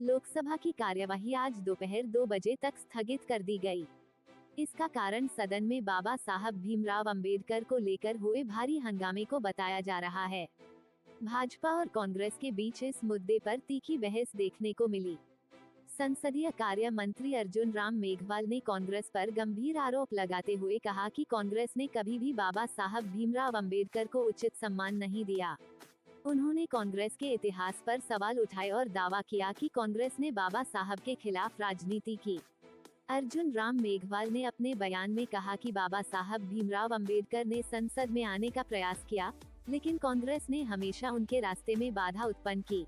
लोकसभा की कार्यवाही आज दोपहर 2 बजे तक स्थगित कर दी गई। इसका कारण सदन में बाबा साहब भीमराव अंबेडकर को लेकर हुए भारी हंगामे को बताया जा रहा है। भाजपा और कांग्रेस के बीच इस मुद्दे पर तीखी बहस देखने को मिली। संसदीय कार्य मंत्री अर्जुन राम मेघवाल ने कांग्रेस पर गंभीर आरोप लगाते हुए कहा कि कांग्रेस ने कभी भी बाबा साहब भीमराव अंबेडकर को उचित सम्मान नहीं दिया। उन्होंने कांग्रेस के इतिहास पर सवाल उठाए और दावा किया कि कांग्रेस ने बाबा साहब के खिलाफ राजनीति की। अर्जुन राम मेघवाल ने अपने बयान में कहा कि बाबा साहब भीमराव अंबेडकर ने संसद में आने का प्रयास किया, लेकिन कांग्रेस ने हमेशा उनके रास्ते में बाधा उत्पन्न की।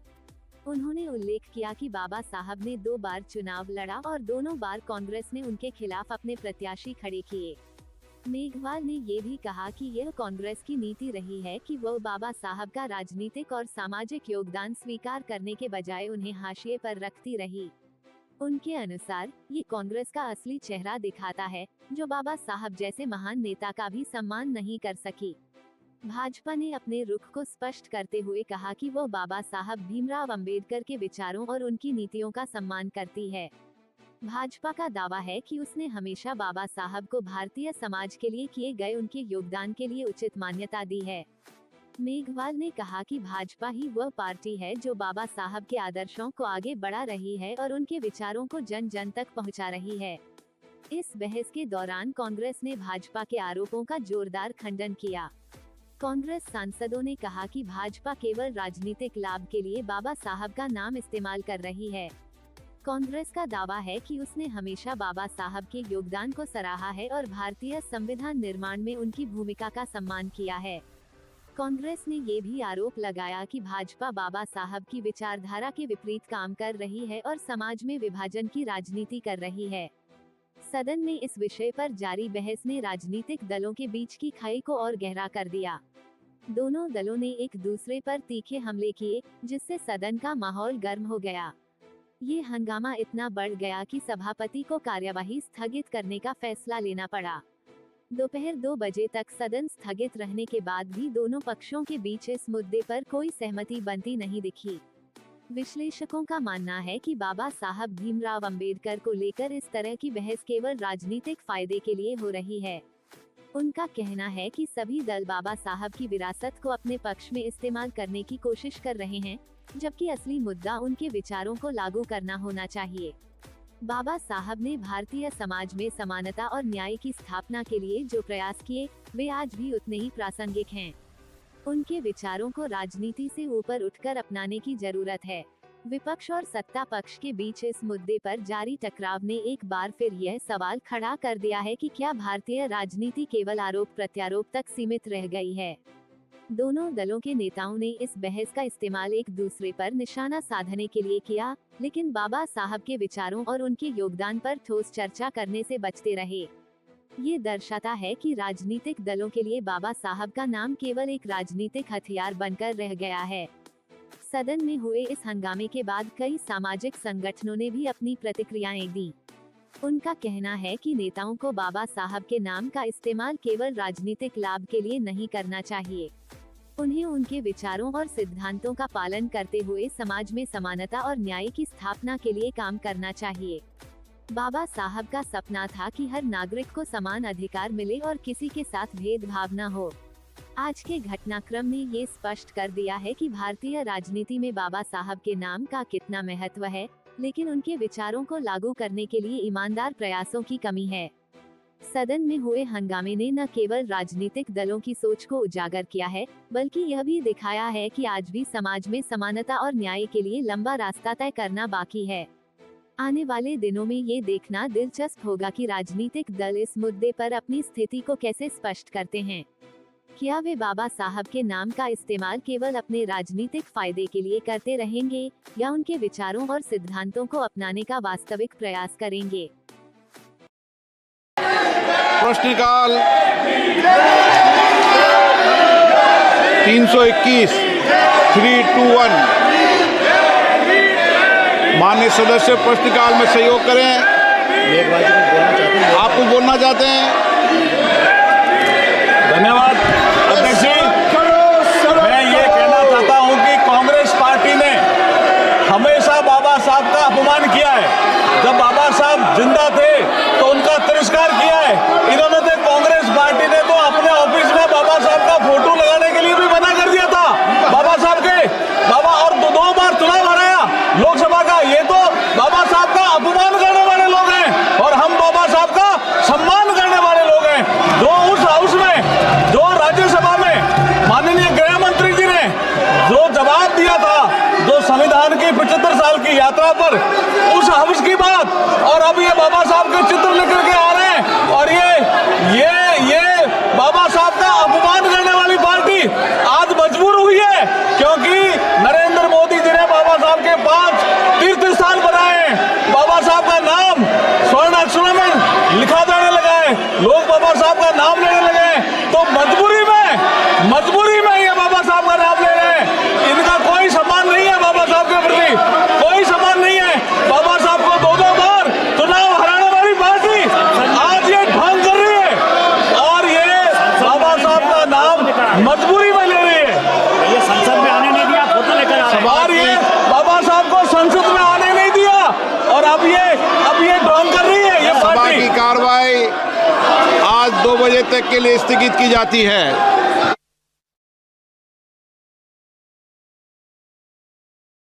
उन्होंने उल्लेख किया कि बाबा साहब ने 2 बार चुनाव लड़ा और दोनों बार कांग्रेस ने उनके खिलाफ अपने प्रत्याशी खड़े किए। मेघवाल ने ये भी कहा कि यह कांग्रेस की नीति रही है कि वह बाबा साहब का राजनीतिक और सामाजिक योगदान स्वीकार करने के बजाय उन्हें हाशिए पर रखती रही। उनके अनुसार ये कांग्रेस का असली चेहरा दिखाता है, जो बाबा साहब जैसे महान नेता का भी सम्मान नहीं कर सकी। भाजपा ने अपने रुख को स्पष्ट करते हुए कहा कि वो बाबा साहब भीमराव अंबेडकर के विचारों और उनकी नीतियों का सम्मान करती है। भाजपा का दावा है कि उसने हमेशा बाबा साहब को भारतीय समाज के लिए किए गए उनके योगदान के लिए उचित मान्यता दी है। मेघवाल ने कहा कि भाजपा ही वह पार्टी है जो बाबा साहब के आदर्शों को आगे बढ़ा रही है और उनके विचारों को जन जन तक पहुंचा रही है। इस बहस के दौरान कांग्रेस ने भाजपा के आरोपों का जोरदार खंडन किया। कांग्रेस सांसदों ने कहा कि भाजपा केवल राजनीतिक लाभ के लिए बाबा साहब का नाम इस्तेमाल कर रही है। कांग्रेस का दावा है कि उसने हमेशा बाबा साहब के योगदान को सराहा है और भारतीय संविधान निर्माण में उनकी भूमिका का सम्मान किया है। कांग्रेस ने ये भी आरोप लगाया कि भाजपा बाबा साहब की विचारधारा के विपरीत काम कर रही है और समाज में विभाजन की राजनीति कर रही है। सदन में इस विषय पर जारी बहस ने राजनीतिक दलों के बीच की खाई को और गहरा कर दिया। दोनों दलों ने एक दूसरे पर तीखे हमले किए, जिससे सदन का माहौल गर्म हो गया। ये हंगामा इतना बढ़ गया कि सभापति को कार्यवाही स्थगित करने का फैसला लेना पड़ा। दोपहर 2 बजे तक सदन स्थगित रहने के बाद भी दोनों पक्षों के बीच इस मुद्दे पर कोई सहमति बनती नहीं दिखी। विश्लेषकों का मानना है कि बाबा साहब भीमराव अंबेडकर को लेकर इस तरह की बहस केवल राजनीतिक फायदे के लिए हो रही है। उनका कहना है कि सभी दल बाबा साहब की विरासत को अपने पक्ष में इस्तेमाल करने की कोशिश कर रहे हैं, जबकि असली मुद्दा उनके विचारों को लागू करना होना चाहिए। बाबा साहब ने भारतीय समाज में समानता और न्याय की स्थापना के लिए जो प्रयास किए, वे आज भी उतने ही प्रासंगिक हैं। उनके विचारों को राजनीति से ऊपर उठकर अपनाने की जरूरत है। विपक्ष और सत्ता पक्ष के बीच इस मुद्दे पर जारी टकराव ने एक बार फिर यह सवाल खड़ा कर दिया है कि क्या भारतीय राजनीति केवल आरोप प्रत्यारोप तक सीमित रह गई है। दोनों दलों के नेताओं ने इस बहस का इस्तेमाल एक दूसरे पर निशाना साधने के लिए किया, लेकिन बाबा साहब के विचारों और उनके योगदान पर ठोस चर्चा करने से बचते रहे। ये दर्शाता है कि राजनीतिक दलों के लिए बाबा साहब का नाम केवल एक राजनीतिक हथियार बनकर रह गया है। सदन में हुए इस हंगामे के बाद कई सामाजिक संगठनों ने भी अपनी प्रतिक्रियाएं दी। उनका कहना है कि नेताओं को बाबा साहब के नाम का इस्तेमाल केवल राजनीतिक लाभ के लिए नहीं करना चाहिए। उन्हें उनके विचारों और सिद्धांतों का पालन करते हुए समाज में समानता और न्याय की स्थापना के लिए काम करना चाहिए। बाबा साहब का सपना था कि हर नागरिक को समान अधिकार मिले और किसी के साथ भेदभाव न हो। आज के घटनाक्रम ने ये स्पष्ट कर दिया है कि भारतीय राजनीति में बाबा साहब के नाम का कितना महत्व है, लेकिन उनके विचारों को लागू करने के लिए ईमानदार प्रयासों की कमी है। सदन में हुए हंगामे ने न केवल राजनीतिक दलों की सोच को उजागर किया है, बल्कि यह भी दिखाया है कि आज भी समाज में समानता और न्याय के लिए लंबा रास्ता तय करना बाकी है। आने वाले दिनों में ये देखना दिलचस्प होगा कि राजनीतिक दल इस मुद्दे पर अपनी स्थिति को कैसे स्पष्ट करते हैं। क्या वे बाबा साहब के नाम का इस्तेमाल केवल अपने राजनीतिक फायदे के लिए करते रहेंगे, या उनके विचारों और सिद्धांतों को अपनाने का वास्तविक प्रयास करेंगे। प्रश्नकाल 321 321 माननीय सदस्य प्रश्नकाल में सहयोग करें। आप कुछ बोलना चाहते हैं? धन्यवाद अध्यक्ष जी। मैं ये कहना चाहता हूं कि कांग्रेस पार्टी ने हमेशा बाबा साहब का अपमान किया है। जब बाबा साहब जिंदा थे तो उनका तिरस्कार किया है। इन्होंने तो कांग्रेस पार्टी ने तो अपने ऑफिस में बाबा साहब का फोटो लगाने के लिए भी मना कर दिया था। बाबा साहब के बाबा और दो बार चुनाव हराया लोकसभा का। ये तो बाबा साहब का अपमान करने वाले लोग हैं और हम बाबा साहब का सम्मान करने वाले लोग हैं। जो उस हाउस में, जो राज्यसभा में माननीय गृह मंत्री जी ने जो जवाब दिया था, जो संविधान की 75 साल की यात्रा पर, उस हाउस की बात, और अब ये बाबा साहब के चित्र लेकर के आ रहे हैं और ये बाबा साहब का अपमान करने वाली पार्टी आज मजबूर हुई है, क्योंकि नरेंद्र मोदी जी ने बाबा साहब के 5 तीर्थ स्थान बनाए हैं। बाबा साहब का नाम स्वर्ण अक्षरों में लिखा जाने लगा है, लोग बाबा साहब का नाम लेने लगे हैं। तो मजबूरी में ये बाबा साहब का नाम ले रहे हैं। इनका कोई सम्मान नहीं है बाबा साहब के प्रति, कोई सम्मान नहीं है। बाबा साहब को दो बार चुनाव हराने वाली पार्टी आज ये ढोंग कर रही है और ये बाबा साहब का नाम मजबूरी में ले रही है। ये संसद में आने नहीं दिया, फोटो लेकर आ रहे हैं। और ये बाबा साहब को संसद में आने नहीं दिया और अब ये ढोंग कर रही है ये सभा पार्टी। की कार्रवाई आज 2 बजे तक के लिए स्थगित की जाती है।